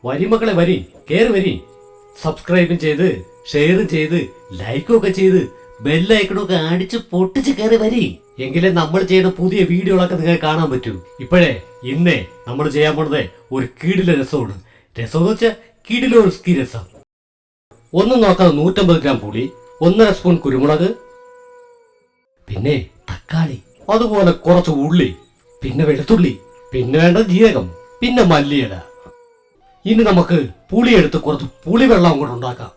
വരി മക്കളെ വരി, കേറി വരി. സബ്സ്ക്രൈബും ചെയ്ത് ഷെയറും ചെയ്ത് ലൈക്കും ഒക്കെ ചെയ്ത് ബെല്ലൈക്കണൊക്കെ അടിച്ച് പൊട്ടിച്ച് കയറി വരി. എങ്കിലേ നമ്മൾ ചെയ്യുന്ന പുതിയ വീഡിയോകളൊക്കെ നിങ്ങൾക്ക് കാണാൻ പറ്റൂ. ഇന്നേ നമ്മൾ ചെയ്യാൻ പോണത് ഒരു കീടിലെ രസമാണ്. രസം എന്ന് വെച്ചാൽ കിടിലോസ്കി രസം. ഒന്നും നോക്കാതെ 150 ഗ്രാം പുളി, 1.5 സ്പൂൺ കുരുമുളക്, പിന്നെ തക്കാളി, അതുപോലെ കുറച്ച് ഉള്ളി, പിന്നെ വെളുത്തുള്ളി, പിന്നെ വേണ്ട ജീരകം, പിന്നെ മല്ലിയില. ഇനി നമുക്ക് പുളിയെടുത്ത് കുറച്ച് പുളിവെള്ളം കൂടെ ഉണ്ടാക്കാം.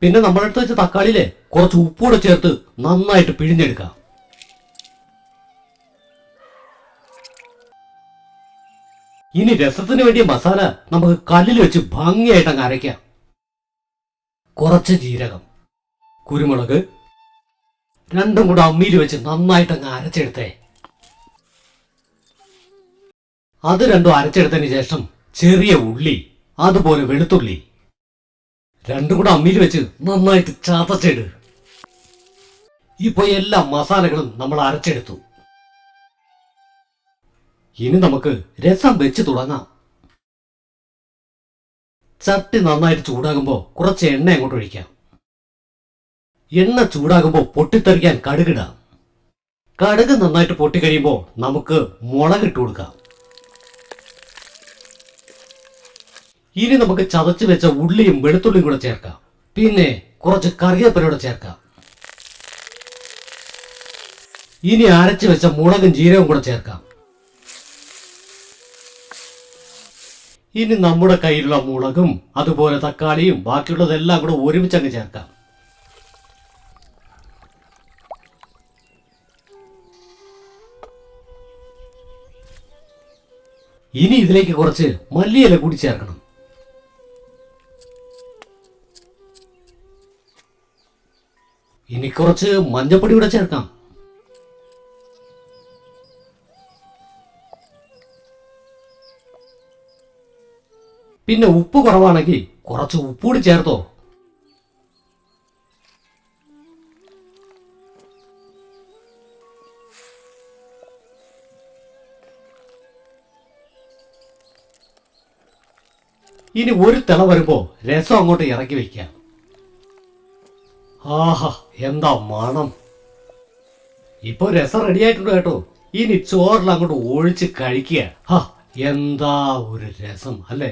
പിന്നെ നമ്മളെടുത്ത് വെച്ച തക്കാളിയിലെ കുറച്ച് ഉപ്പൂടെ ചേർത്ത് നന്നായിട്ട് പിഴിഞ്ഞെടുക്കാം. ഇനി രസത്തിന് വേണ്ടിയ മസാല നമുക്ക് കല്ലിൽ വെച്ച് ഭംഗിയായിട്ട് അങ്ങ് അരയ്ക്കാം. കുറച്ച് ജീരകം, കുരുമുളക് രണ്ടും കൂടെ അമ്മിയിൽ വെച്ച് നന്നായിട്ട് അങ്ങ് അരച്ചെടുത്തേ. അത് രണ്ടും അരച്ചെടുത്തതിന് ശേഷം ചെറിയ ഉള്ളി, അതുപോലെ വെളുത്തുള്ളി രണ്ടും കൂടെ അമ്മിയിൽ വെച്ച് നന്നായിട്ട് ചതച്ചിട്. ഇപ്പൊ എല്ലാ മസാലകളും നമ്മൾ അരച്ചെടുത്തു. ഇനി നമുക്ക് രസം വെച്ച് തുടങ്ങാം. ചട്ടി നന്നായിട്ട് ചൂടാകുമ്പോൾ കുറച്ച് എണ്ണ അങ്ങോട്ട് ഒഴിക്കാം. എണ്ണ ചൂടാകുമ്പോൾ പൊട്ടിത്തെറിക്കാൻ കടുകിടാം. കടുക് നന്നായിട്ട് പൊട്ടിക്കഴിയുമ്പോൾ നമുക്ക് മുളകിട്ട് കൊടുക്കാം. ഇനി നമുക്ക് ചതച്ച് വെച്ച ഉള്ളിയും വെളുത്തുള്ളിയും കൂടെ ചേർക്കാം. പിന്നെ കുറച്ച് കറിവേപ്പിലൂടെ ചേർക്കാം. ഇനി അരച്ച് വെച്ച മുളകും ജീരകവും കൂടെ ചേർക്കാം. ഇനി നമ്മുടെ കയ്യിലുള്ള മുളകും അതുപോലെ തക്കാളിയും ബാക്കിയുള്ളതെല്ലാം കൂടെ ഒരുമിച്ചങ്ങ് ചേർക്കാം. ഇനി ഇതിലേക്ക് കുറച്ച് മല്ലിയില കൂടി ചേർക്കണം. ഇനി കുറച്ച് മഞ്ഞപ്പൊടി കൂടെ ചേർക്കാം. പിന്നെ ഉപ്പ് കുറവാണെങ്കിൽ കുറച്ച് ഉപ്പ് കൂടി ചേർത്തോ. ഇനി ഒരു തിള വരുമ്പോ രസം അങ്ങോട്ട് ഇറക്കി വെക്കാം. ആഹാ, എന്താ മണം! ഇപ്പൊ രസം റെഡി ആയിട്ടുണ്ട് കേട്ടോ. ഇനി ചോറിൽ അങ്ങോട്ട് ഒഴിച്ച് കഴിക്കുക. എന്താ ഒരു രസം അല്ലേ!